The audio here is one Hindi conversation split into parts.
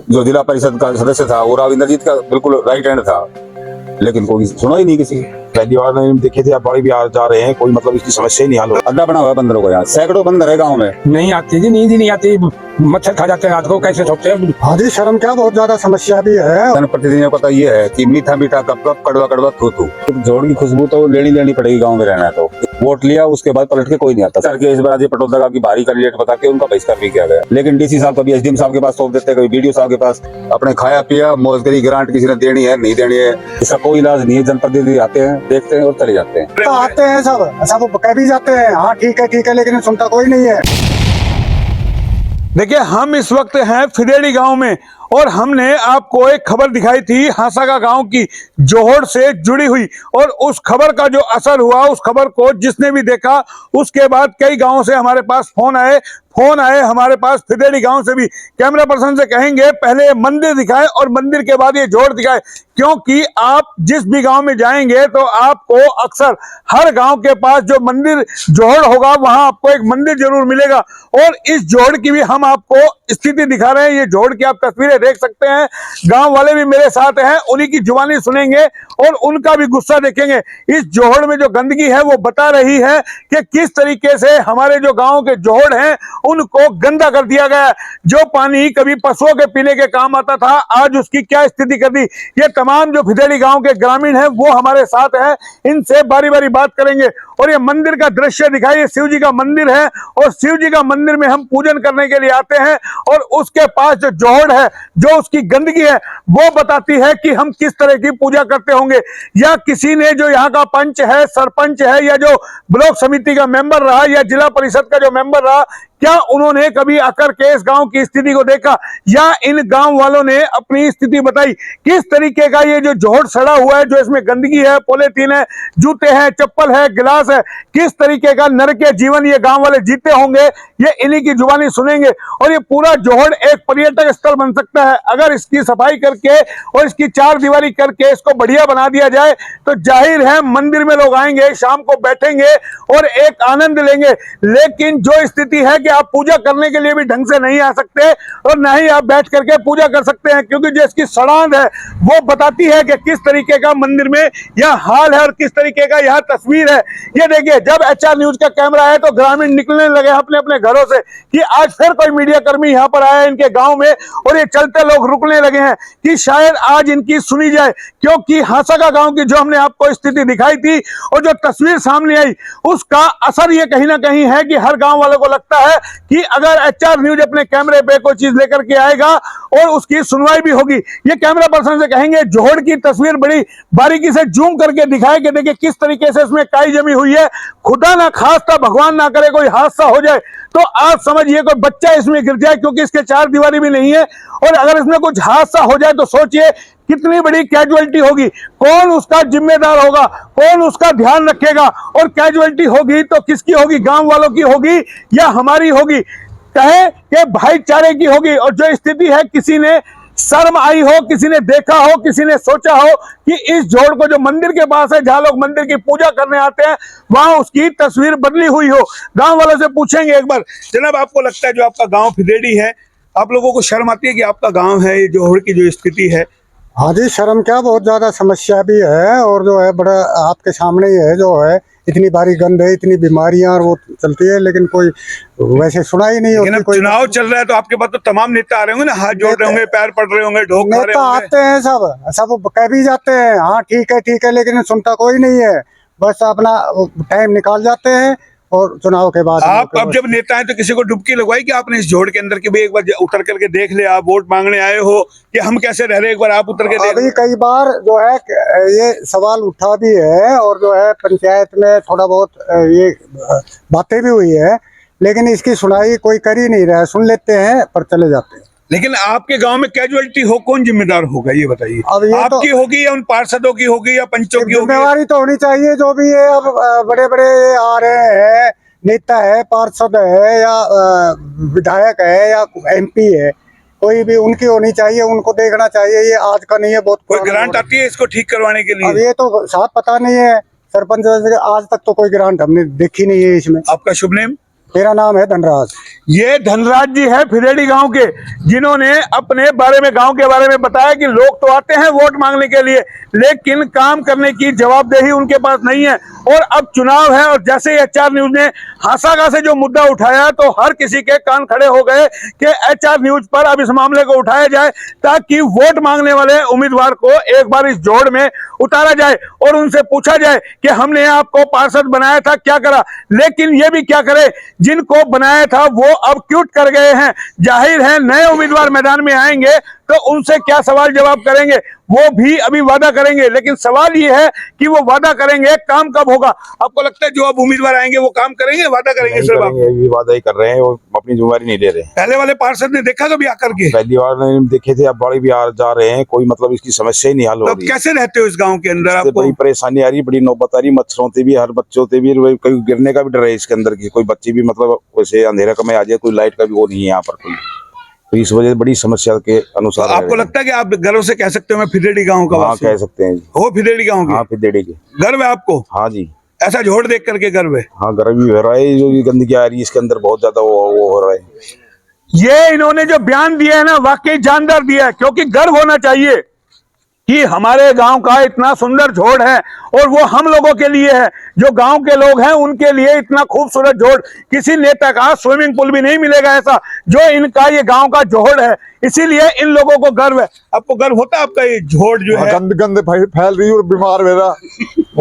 जो जिला परिषद का सदस्य था वो राव इंद्रजीत का बिल्कुल राइट हैंड था, लेकिन कोई सुना ही नहीं किसी। पहली बार में देखे थे, आप बड़े भी जा रहे हैं, कोई मतलब इसकी समस्या ही नहीं हल हो। अड्डा बना हुआ है बंदरों का, यहाँ सैकड़ों बंदर है गाँव में। नहीं आती जी, नींद ही नहीं आती, मच्छर खा जाते हैं रात को, कैसे सोते हैं। हाँ जी, शर्म क्या, बहुत ज्यादा समस्या भी है। जनप्रतिनिधियों को पता ये है कि मीठा मीठा कप कप कड़वा कड़वा थू थू, जोड़ की खुशबू तो लेनी पड़ेगी गाँव में रहना है तो। वोट लिया उसके बाद पलट के कोई नहीं आता। सर के इस बार पटौदा की भारी कैंडिडेट बता के उनका बहिष्कार भी किया गया, लेकिन डीसी साहब कभी एसडीएम साहब के पास सौंप देते, कभी बीडीओ साहब के पास। अपने खाया पिया मौजगरी ग्रांट किसी ने देनी है नहीं देनी है, इसका कोई इलाज नहीं है। जनप्रतिनिधि आते हैं, देखते हैं और चले जाते हैं। तो आते हैं सब कह भी जाते हैं हाँ ठीक है, लेकिन सुनता कोई नहीं है। देखिए, हम इस वक्त हैं फिदेड़ी गांव में और हमने आपको एक खबर दिखाई थी हासाका गांव की, जोहड़ से जुड़ी हुई, और उस खबर का जो असर हुआ, उस खबर को जिसने भी देखा उसके बाद कई गांवों से हमारे पास फोन आए हमारे पास फिदेड़ी गांव से भी। कैमरा पर्सन से कहेंगे पहले मंदिर दिखाएं और मंदिर के बाद ये जोहड़ दिखाएं, क्योंकि आप जिस भी गांव में जाएंगे तो आपको अक्सर हर गांव के पास जो मंदिर जोहड़ होगा वहां आपको एक मंदिर जरूर मिलेगा। और इस जोहड़ की भी हम आपको स्थिति दिखा रहे हैं। ये जोहड़ की आप तस्वीरें देख सकते हैं, गांव वाले भी मेरे साथ हैं, उन्हीं की जुबानी सुनेंगे और उनका भी गुस्सा देखेंगे। इस जोहड़ में जो गंदगी है वो बता रही है कि किस तरीके से हमारे जो गांव के जोहड़ हैं उनको गंदा कर दिया गया। जो पानी कभी पशुओं के पीने के काम आता था, आज उसकी क्या स्थिति कर दी। ये तमाम जो फिदेड़ी गांव के ग्रामीण हैं वो हमारे साथ हैं, इनसे बारी बारी बात करेंगे। और ये मंदिर का दृश्य दिखाइए, शिव जी का मंदिर है और शिव जी का मंदिर में हम पूजन करने के लिए आते हैं और उसके पास जो जोहड़ है, जो उसकी गंदगी है, वो बताती है कि हम किस तरह की पूजा करते होंगे। या किसी ने जो यहाँ का पंच है, सरपंच है, या जो ब्लॉक समिति का मेंबर रहा, या जिला परिषद का जो मेंबर रहा, क्या उन्होंने कभी आकर के इस गांव की स्थिति को देखा, या इन गांव वालों ने अपनी स्थिति बताई। किस तरीके का ये जो जोहड़ सड़ा हुआ है, जो इसमें गंदगी है, पॉलीथीन है, जूते हैं, चप्पल है, गिलास है, किस तरीके का नरकीय जीवन ये गांव वाले जीते होंगे, ये इन्हीं की जुबानी सुनेंगे। और ये पूरा जोहड़ एक पर्यटक स्थल बन सकता है अगर इसकी सफाई करके और इसकी चार दीवारी करके इसको बढ़िया बना दिया जाए तो जाहिर है मंदिर में लोग आएंगे, शाम को बैठेंगे और एक आनंद लेंगे। लेकिन जो स्थिति है कि आप पूजा करने के लिए भी ढंग से नहीं आ सकते और ना ही आप बैठ करके पूजा कर सकते हैं, क्योंकि जो इसकी सड़ांध है वो बताती है कि किस तरीके का मंदिर में यह हाल है और किस तरीके का यह तस्वीर है। ये देखिए, जब एचआर न्यूज का कैमरा है तो ग्रामीण निकलने लगे अपने अपने घरों से कि आज फिर कोई मीडिया कर्मी यहाँ पर आया है इनके गांव में, और ये चलते लोग रुकने लगे हैं कि शायद आज इनकी सुनी जाए। क्योंकि हासाका गांव की जो हमने आपको स्थिति दिखाई थी और जो तस्वीर सामने आई, उसका असर ये कहीं ना कहीं है कि हर गांव वालों को लगता है कि अगर एचआर न्यूज अपने कैमरे पे कोई चीज लेकर के आएगा और उसकी सुनवाई भी होगी। ये कैमरा पर्सन से कहेंगे जोहड़ की तस्वीर बड़ी बारीकी से जूम करके दिखाए कि देखिए किस तरीके से इसमें काई जमी हुई है। खुदा ना खास्ता, भगवान ना करे कोई हादसा हो जाए तो आप समझिए कोई बच्चा इसमें गिर जाए, क्योंकि इसके चार दीवारी भी नहीं है। और अगर इसमें कुछ हादसा हो जाए तो सोचिए कितनी बड़ी कैजुअलिटी होगी, कौन उसका जिम्मेदार होगा, कौन उसका ध्यान रखेगा। और कैजुअलिटी होगी तो किसकी होगी, गांव वालों की होगी या हमारी होगी, कहे कि भाईचारे की होगी। और जो स्थिति है, किसी ने शर्म आई हो, किसी ने देखा हो, किसी ने सोचा हो कि इस जोड़ को जो मंदिर के पास है, जहां लोग मंदिर की पूजा करने आते हैं, वहां उसकी तस्वीर बदली हुई हो। गांव वालों से पूछेंगे एक बार, जनाब आपको लगता है जो आपका गांव फिदेड़ी है, आप लोगों को शर्म आती है कि आपका गांव है, ये जोहड़ की जो स्थिति है? हाँ जी, शर्म क्या, बहुत ज्यादा समस्या भी है। और जो है बड़ा आपके सामने ही है, जो है इतनी भारी गंद है, इतनी बीमारियां और वो चलती है, लेकिन कोई वैसे सुना ही नहीं होती। कोई चुनाव चल रहा है तो आपके पास तो तमाम नेता आ रहे होंगे ना, हाथ जोड़ रहे होंगे, पैर पड़ रहे होंगे, ढोक खा रहे नेता होंगे। आते हैं, सब कह भी जाते हैं हाँ ठीक है, लेकिन सुनता कोई नहीं है। बस अपना टाइम निकाल जाते हैं और चुनाव के बाद आप अब जब नेता हैं तो किसी को डुबकी लगवाई कि आपने इस जोड़ के अंदर की भी एक बार उतर करके देख ले, आप वोट मांगने आए हो कि हम कैसे रह रहे, एक बार आप उतर के देख। अभी कई बार जो है ये सवाल उठा भी है और जो है पंचायत में थोड़ा बहुत ये बातें भी हुई है, लेकिन इसकी सुनाई कोई कर ही नहीं रहा है। सुन लेते हैं पर चले जाते हैं। लेकिन आपके गांव में कैजुअलिटी हो, कौन जिम्मेदार होगा ये बताइए? अब ये आपकी होगी या उन पार्षदों की होगी या पंचों की होगी? जिम्मेवारी तो होनी चाहिए जो भी है। अब बड़े बड़े आ रहे हैं, नेता है, पार्षद है, या विधायक है, या एमपी है, कोई भी उनकी होनी चाहिए, उनको देखना चाहिए। ये आज का नहीं है, बहुत कोई ग्रांट आती है इसको ठीक करवाने के लिए? अब ये तो साफ पता नहीं है, सरपंच आज तक तो कोई ग्रांट हमने देखी नहीं है इसमें। आपका शुभ नेम? मेरा नाम है धनराज। ये धनराज जी है फिरेड़ी गांव के, जिन्होंने अपने बारे में, गांव के बारे में बताया कि लोग तो आते हैं वोट मांगने के लिए, लेकिन काम करने की जवाबदेही उनके पास नहीं है। और अब चुनाव है, और जैसे ही एचआर न्यूज ने हासागा से जो मुद्दा उठाया तो हर किसी के कान खड़े हो गए कि एचआर न्यूज पर अब इस मामले को उठाया जाए, ताकि वोट मांगने वाले उम्मीदवार को एक बार इस जोड़ में उतारा जाए और उनसे पूछा जाए कि हमने आपको पार्षद बनाया था, क्या करा। लेकिन ये भी क्या करे, जिनको बनाया था वो अब क्यूट कर गए हैं। जाहिर है नए उम्मीदवार मैदान में आएंगे तो उनसे क्या सवाल जवाब करेंगे, वो भी अभी वादा करेंगे। लेकिन सवाल ये है कि वो वादा करेंगे, काम कब होगा। आपको लगता है जो अब उम्मीदवार आएंगे वो काम करेंगे, वादा करेंगे? नहीं सिर्फ करेंगे, ये भी वादा ही कर रहे हैं, वो अपनी जिम्मेदारी नहीं ले रहे। पहले वाले पार्षद ने देखा कभी आकर के? पहली बार नहीं देखे थे, अब बड़े भी आ जा रहे हैं, कोई मतलब इसकी समस्या ही नहीं हल हो तो अब रही। कैसे रहते हो इस गांव के अंदर? इससे आपको बड़ी परेशानी आ रही, बड़ी नौबत आ रही, मच्छरों से भी, हर बच्चों से भी, कहीं गिरने का भी डर है इसके अंदर की। कोई बच्ची भी मतलब वैसे अंधेरा का में आ जाए, कोई लाइट का भी वो नहीं है यहाँ पर कोई, तो इस वजह से बड़ी समस्या के तो अनुसार आपको लगता है कि आप गर्व से कह सकते हो मैं फिरेड़ी गांव का हाँ वासी कह सकते हैं जी। हो? फिरेड़ी गांव हाँ के फिर के गर्व है आपको? हाँ जी, ऐसा जोड़ देख करके गर्व है? हाँ गर्म भी हो रहा है, जो ये गंदगी आ रही है इसके अंदर बहुत ज्यादा वो हो रहा है। ये इन्होंने जो बयान दिया है ना, वाकई जानदार दिया है, क्योंकि गर्व होना चाहिए कि हमारे गांव का इतना सुंदर जोड़ है, और वो हम लोगों के लिए है, जो गांव के लोग हैं उनके लिए इतना खूबसूरत जोड़। किसी नेता का स्विमिंग पूल भी नहीं मिलेगा ऐसा जो इनका ये गांव का जोड़ है, इसीलिए इन लोगों को गर्व है। आपको गर्व होता है आपका ये जोड़ जो है? गंद गंद फैल रही और बीमार मेरा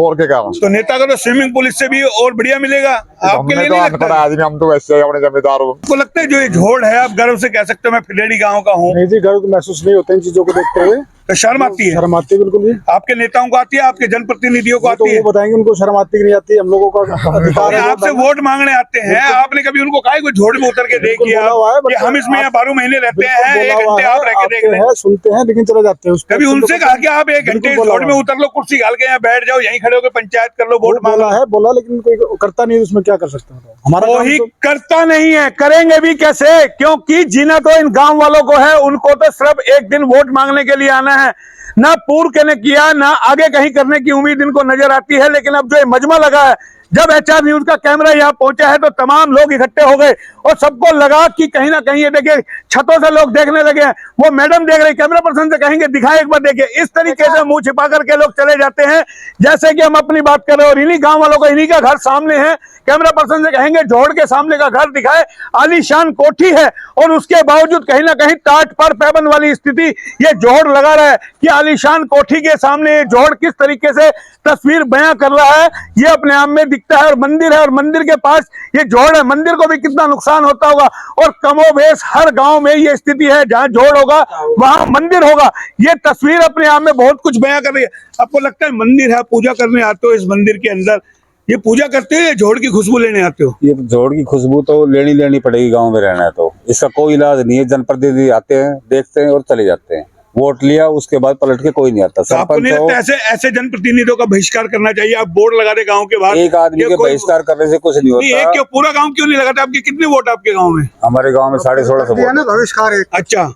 और क्या काम। तो नेता का तो स्विमिंग पूल इससे भी और बढ़िया मिलेगा आपके लिए, तो नहीं अनपढ़ लगता? आदमी, हम तो वैसे अपने जमींदार हो। आपको लगता है जो ये जोड़ है आप गर्व से कह सकते हो मैं फिरेड़ी गांव का हूँ? नहीं जी, गर्व तो महसूस नहीं होते इन चीजों को देखते हुए। तो शर्म आती है? शर्म आती है बिल्कुल जी। आपके नेताओं को आती है, आपके जनप्रतिनिधियों को तो आती है? वो बताएंगे उनको शर्म आती कि नहीं आती, हम लोगों का अधिकार है आपसे वोट मांगने आते हैं, आपने कभी उनको कहा कोई झोड़ में उतर के देख बिल्कुल लिया बोला हुआ है, कि हम इसमें यहाँ 12 महीने रहते हैं, एक घंटे आप रह के देख लें? सुनते हैं लेकिन चले जाते हैं। कभी उनसे कहा कि आप एक घंटे बिल्कुल बोला झोड़ में उतर लो, कुर्सी डाल के यहाँ बैठ जाओ, यहीं खड़े होकर पंचायत कर लो, वोट मांग लो? बोला है, बोला, लेकिन कोई करता नहीं, उसमें क्या कर सकते हैं। हमारा काम वही तो- करता नहीं है, करेंगे भी कैसे? क्योंकि जीना तो इन गांव वालों को है, उनको तो सिर्फ एक दिन वोट मांगने के लिए आना है। ना पूर्व के ने किया, ना आगे कहीं करने की उम्मीद इनको नजर आती है। लेकिन अब जो ये मजमा लगा है, जब एचआर न्यूज का कैमरा यहाँ पहुंचा है तो तमाम लोग इकट्ठे हो गए और सबको लगा कि कहीं ना कहीं ये देखिए छतों से लोग देखने लगे हैं। वो मैडम देख रहे, कैमरा पर्सन से कहेंगे दिखाए एक बार, देखिए इस तरीके से मुंह छिपा करके लोग चले जाते हैं जैसे कि हम अपनी बात कर रहे हैं। और इन्हीं गांव वालों को, इन्हीं का घर सामने है, कैमरा पर्सन से कहेंगे जोड़ के सामने का घर दिखाए, आलीशान कोठी है, और उसके बावजूद कहीं ना कहीं टाट पर पैबंद वाली स्थिति ये जोड़ लगा रहा है कि आलीशान कोठी के सामने ये जोड़ किस तरीके से तस्वीर बयां कर रहा है, ये अपने आप में दिखता है। और मंदिर है, और मंदिर के पास ये जोड़ है, मंदिर को भी कितना नुकसान होता होगा। और कमोबेश हर गांव में ये स्थिति है, जहां जोड़ होगा वहां मंदिर होगा। ये तस्वीर अपने आप में बहुत कुछ बयां कर रही है। आपको लगता है मंदिर है, पूजा करने आते हो इस मंदिर के अंदर, ये पूजा करते हो या जोड़ की खुशबू लेने आते हो? ये जोड़ की खुशबू तो लेनी पड़ेगी, गांव में रहना है तो इसका कोई इलाज नहीं है। जनप्रतिनिधि आते हैं, देखते हैं और चले जाते हैं, वोट लिया उसके बाद पलट के कोई नहीं आता। तो आपको नहीं लगता ऐसे ऐसे जनप्रतिनिधियों का बहिष्कार करना चाहिए? आप बोर्ड लगा दे गांव के बाहर, एक आदमी के बहिष्कार करने से कुछ नहीं नहीं, एक होता। क्यों, पूरा गांव क्यों नहीं लगाता? आपके कितने वोट आपके गांव में? हमारे गांव में 16.5 दिया ना वोट, बहिष्कार एक। अच्छा,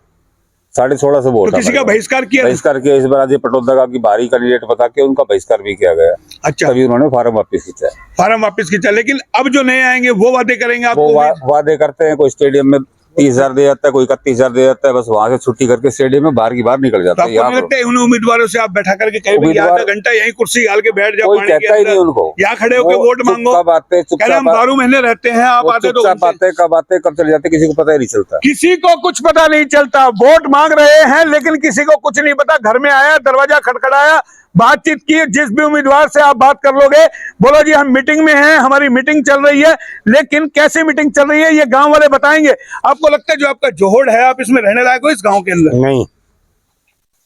16.5 वोट। तो किसी का बहिष्कार किया? बहिष्कार किया इस बार आज पटोदा की भारी कैंडिडेट बता के उनका बहिष्कार भी किया गया। अच्छा, तभी उन्होंने फार्म वापस खींचा। फार्म वापस खींचा। लेकिन अब जो नए आएंगे वो वादे करेंगे वो आपको? वादे करते हैं, कोई स्टेडियम में 30,000 दे जाता है, कोई 31,000 दे जाता है, बस वहां से छुट्टी करके स्टेडियम में बाहर की बाहर निकल तो जाता है। आपको नहीं लगता है उन उम्मीदवारों से आप बैठा करके कहीं भी उम्मीदवार- आधा घंटा यहीं कुर्सी डाल के बैठ जाओ, कोई पानी के कहता ही नहीं अंदर, उनको, यहाँ खड़े होकर वो वोट मांगो? चुपचाप आते, कह रहे हम चुपचाप 12 महीने रहते हैं, आप आते तो चुपचाप आते, कब आते कब चले जाते किसी को पता ही नहीं चलता। किसी को कुछ पता नहीं चलता। वोट मांग रहे हैं लेकिन किसी को कुछ नहीं पता। घर में आया, दरवाजा खटखटाया, बातचीत की, जिस भी उम्मीदवार से आप बात कर लोगे, बोलो जी हम मीटिंग में हैं, हमारी मीटिंग चल रही है। लेकिन कैसी मीटिंग चल रही है ये गांव वाले बताएंगे। आपको लगता है जो आपका जोहड़ है, आप इसमें रहने लायक हो इस गांव के अंदर? नहीं,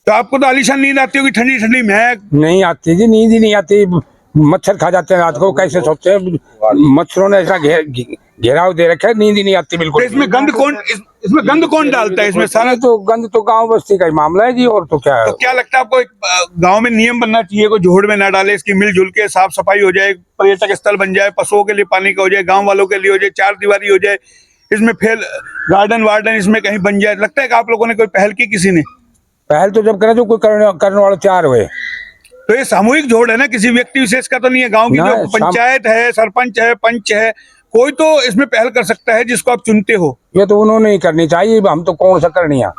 तो आपको तो आलीशान नींद आती होगी, ठंडी ठंडी महक? नहीं आती जी, नींद ही नहीं आती। मच्छर खा जाते हैं रात को, कैसे सोते हैं, मच्छरों ने ऐसा घेराव दे रखा है, नींद ही नहीं आती तो बिल्कुल। इसमें गंद कौन डालता है? इसमें सारा तो गंद तो गांव बस्ती का ही मामला है जी, और तो क्या है। तो क्या लगता है आपको? एक गांव में नियम बनना चाहिए, कोई जोहड़ में ना डाले, इसकी मिलजुल के साफ सफाई हो जाए, पर्यटक स्थल बन जाए, पशुओं के लिए पानी का हो जाए, गांव वालों के लिए हो जाए, 4 दीवारी हो जाए, इसमें फिर गार्डन वार्डन इसमें कहीं बन जाए। लगता है कि आप लोगों ने कोई पहल की किसी ने? पहल तो जब करे तो कोई करने वाले तैयार हुए। तो ये सामूहिक जोड़ है ना, किसी व्यक्ति विशेष का तो नहीं है। गांव की ना, जो पंचायत है, सरपंच है, पंच है, कोई तो इसमें पहल कर सकता है जिसको आप चुनते हो। ये तो उन्होंने ही करनी चाहिए, हम तो कौन सा करनी है,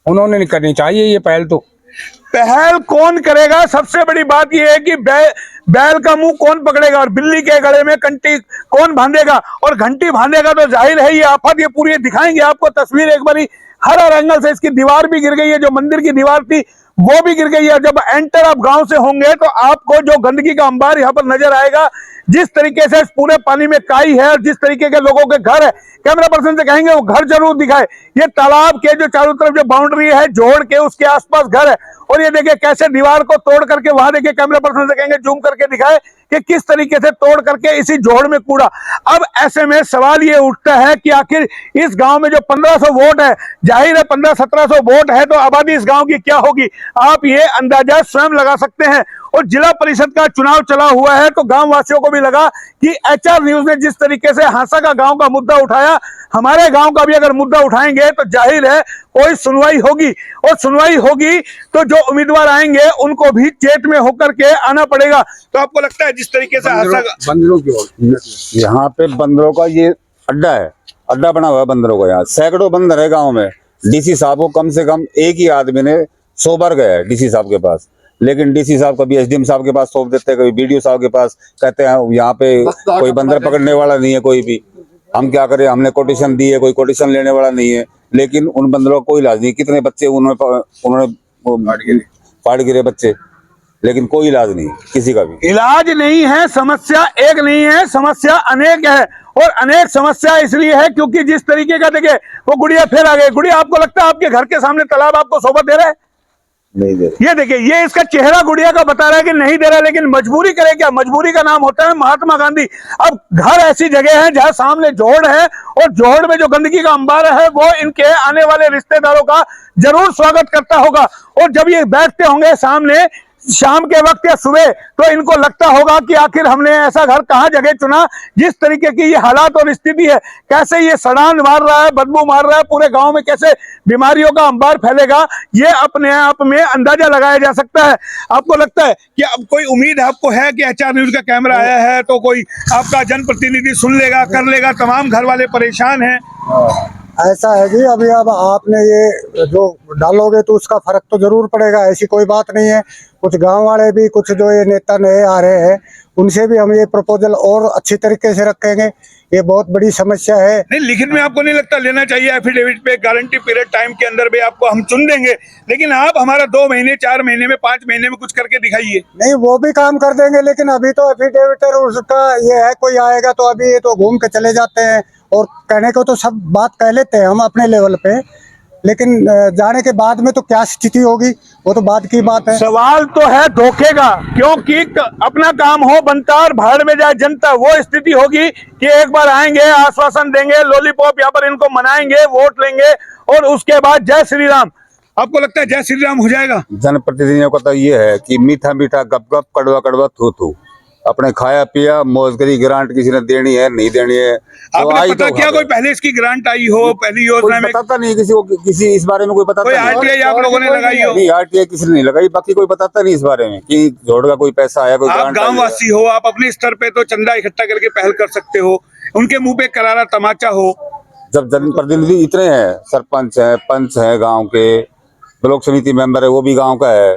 उन्होंने नहीं करनी चाहिए ये पहल। तो पहल कौन करेगा? सबसे बड़ी बात यह है कि बैल का मुंह कौन पकड़ेगा और बिल्ली के गले में घंटी कौन बांधेगा, और घंटी बांधेगा तो जाहिर है ये आफत, ये पूरी दिखाएंगे आपको तस्वीर एक बारी हर एंगल से। इसकी दीवार भी गिर गई है, जो मंदिर की दीवार थी वो भी गिर गई है। जब एंटर आप गांव से होंगे तो आपको जो गंदगी का अंबार यहाँ पर नजर आएगा, जिस तरीके से इस पूरे पानी में काई है और जिस तरीके के लोगों के घर है, कैमरा पर्सन से कहेंगे वो घर जरूर दिखाए। ये तालाब के जो चारों तरफ जो बाउंड्री है जोड़ के उसके आसपास घर है, और ये देखिए कैसे दीवार को तोड़ करके, वहां देखिए कैमरा पर्सन से कहेंगे जूम करके दिखाए कि किस तरीके से तोड़ करके इसी जोड़ में कूड़ा। अब ऐसे में सवाल ये उठता है कि आखिर इस गांव में जो 1500 वोट है, जाहिर है 1500-1700 वोट है, तो आबादी इस गांव की क्या होगी आप ये अंदाजा स्वयं लगा सकते हैं। और जिला परिषद का चुनाव चला हुआ है तो गांव वासियों को भी लगा कि एचआर न्यूज ने जिस तरीके से हांसा का गांव का मुद्दा उठाया, हमारे गांव का भी अगर मुद्दा उठाएंगे तो जाहिर है कोई सुनवाई होगी, और सुनवाई होगी तो जो उम्मीदवार आएंगे उनको भी चेत में होकर के आना पड़ेगा। तो आपको लगता है जिस तरीके से हांसा का बंदरों की ओर, यहाँ पे बंदरों का ये अड्डा है, अड्डा बना हुआ है बंदरों का। यहाँ सैकड़ों बंदर है गांव में। डीसी साहब को कम से कम एक ही आदमी ने 100 बार गया है डीसी साहब के पास, लेकिन डीसी साहब कभी एसडीएम साहब के पास सौंप देते हैं, कभी बीडीओ साहब के पास, कहते हैं यहाँ पे कोई बंदर पकड़ने वाला नहीं है कोई भी, हम क्या करें, हमने कोटेशन दी है, कोई कोटेशन लेने वाला नहीं है। लेकिन उन बंदरों का कोई इलाज नहीं। कितने बच्चे उन्होंने फाड़ गिरे बच्चे, लेकिन कोई इलाज नहीं किसी का भी। इलाज नहीं है, समस्या एक नहीं है, समस्या अनेक है। और अनेक समस्या इसलिए है क्योंकि जिस तरीके का देखिए वो गुड़िया फिर आ गई। गुड़िया, आपको लगता है आपके घर के सामने तालाब आपको सोबत दे रहा है? नहीं दे रहे। ये देखिए, ये इसका चेहरा गुड़िया का बता रहा है कि नहीं दे रहा है, लेकिन मजबूरी करे क्या? मजबूरी का नाम होता है महात्मा गांधी। अब घर ऐसी जगह है जहां सामने जोड़ है, और जोड़ में जो गंदगी का अंबार है वो इनके आने वाले रिश्तेदारों का जरूर स्वागत करता होगा। और जब ये बैठते होंगे सामने शाम के वक्त या सुबह, तो इनको लगता होगा कि आखिर हमने ऐसा घर कहां जगह चुना। जिस तरीके की ये हालात और स्थिति है, कैसे ये सड़ान मार रहा है, बदबू मार रहा है, पूरे गांव में कैसे बीमारियों का अंबार फैलेगा, ये अपने आप में अंदाजा लगाया जा सकता है। आपको लगता है कि अब कोई उम्मीद आपको है कि एचआर न्यूज का कैमरा आया है तो कोई आपका जनप्रतिनिधि सुन लेगा, कर लेगा? तमाम घर वाले परेशान हैं। ऐसा है जी, अभी अब आपने ये जो डालोगे तो उसका फर्क तो जरूर पड़ेगा, ऐसी कोई बात नहीं है। कुछ गांव वाले भी, कुछ जो ये नेता नए आ रहे हैं, उनसे भी हम ये प्रपोजल और अच्छी तरीके से रखेंगे। ये बहुत बड़ी समस्या है। नहीं, लिखित में आपको नहीं लगता लेना चाहिए एफिडेविट पे, गारंटी पीरियड टाइम के अंदर भी आपको हम चुन देंगे, लेकिन आप हमारा 2 महीने, 4 महीने में, 5 महीने में कुछ करके दिखाइए। नहीं, वो भी काम कर देंगे, लेकिन अभी तो एफिडेविट उसका ये है, कोई आएगा तो अभी ये तो घूम के चले जाते हैं, और कहने को तो सब बात कह लेते हैं हम अपने लेवल पे, लेकिन जाने के बाद में तो क्या स्थिति होगी वो तो बाद की बात है। सवाल तो है धोखे का, क्योंकि अपना काम हो बनता और भाड़ में जाए जनता, वो स्थिति होगी कि एक बार आएंगे, आश्वासन देंगे, लॉलीपॉप यहाँ पर इनको मनाएंगे, वोट लेंगे, और उसके बाद जय श्री राम। आपको लगता है जय श्री राम हो जाएगा? जनप्रतिनिधियों का तो ये है कि मीठा मीठा गप गप, कड़वा कड़वा थू थू, अपने खाया पिया मौज करी, ग्रांट किसी ने देनी है नहीं देनी है। आपने पता क्या कोई पहले इसकी ग्रांट आई हो, पहली योजना में? बताता नहीं किसी को, किसी इस बारे में कोई बताता नहीं। आरटीआई आप लोगों ने लगाई हो? नहीं, आरटीआई किसी ने नहीं लगाई, बाकी कोई बताता नहीं इस बारे में कि जोड़ का कोई पैसा आया, कोई आप गांव वासी हो, आप अपने स्तर पे तो चंदा इकट्ठा करके पहल कर सकते हो, उनके मुंह पे करारा तमाचा हो। जब जनप्रतिनिधि इतने हैं, सरपंच है, पंच है, गाँव के ब्लॉक समिति मेंबर है, वो भी गाँव का है।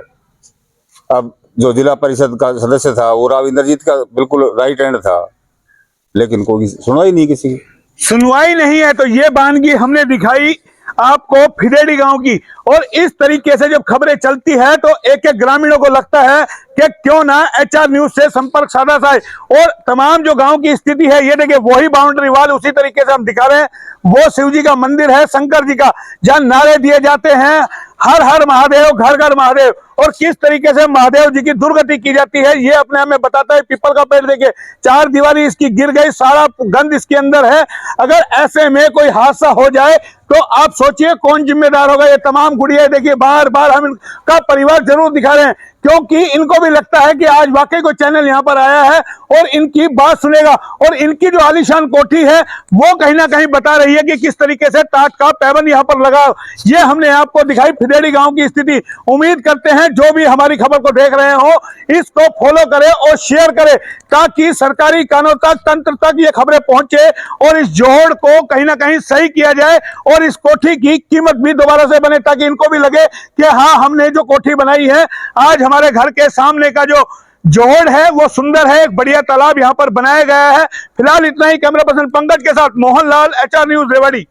अब जो जिला परिषद का सदस्य था वो राव इंद्रजीत का बिल्कुल राइट हैंड था, लेकिन कोई सुनवाई नहीं, किसी की सुनवाई नहीं है। तो ये बानगी हमने दिखाई आपको फिदेड़ी गांव की, और इस तरीके से जब खबरें चलती है तो एक एक ग्रामीणों को लगता है कि क्यों ना एचआर न्यूज से संपर्क साधा जाए। और तमाम जो गांव की स्थिति है, ये देखिए वही बाउंड्री वाल उसी तरीके से हम दिखा रहे हैं। वो शिव जी का मंदिर है, शंकर जी का, जहां नारे दिए जाते हैं हर हर महादेव, घर घर महादेव, और किस तरीके से महादेव जी की दुर्गति की जाती है ये अपने आप में बताता है। पीपल का पेड़ देखिए, 4 दीवारी इसकी गिर गई, सारा गंद इसके अंदर है। अगर ऐसे में कोई हादसा हो जाए तो आप सोचिए कौन जिम्मेदार होगा। ये तमाम गुड़िया देखिए, बार बार हम इनका परिवार जरूर दिखा रहे हैं, क्योंकि इनको भी लगता है कि आज वाकई कोई चैनल यहाँ पर आया है और इनकी बात सुनेगा। और इनकी जो आलीशान कोठी है वो कहीं ना कहीं बता रही है कि किस तरीके से टाट का पैबंद यहाँ पर लगा। ये हमने आपको दिखाई फिदेड़ी गांव की स्थिति। उम्मीद करते हैं जो भी हमारी खबर को देख रहे हो इसको फॉलो करें और शेयर करें ताकि सरकारी कानून तक, तंत्र तक ये खबरें पहुंचे और इस जोड़ को कहीं ना कहीं सही किया जाए और इस कोठी की कीमत भी दोबारा से बने ताकि इनको भी लगे कि हाँ, हमने जो कोठी बनाई है, आज हमारे घर के सामने का जो जोड़ है वो सुंदर है, एक बढ़िया तालाब यहाँ पर बनाया गया है। फिलहाल इतना ही। कैमरा पर्सन पंकज के साथ मोहनलाल, HR न्यूज रेवाड़ी।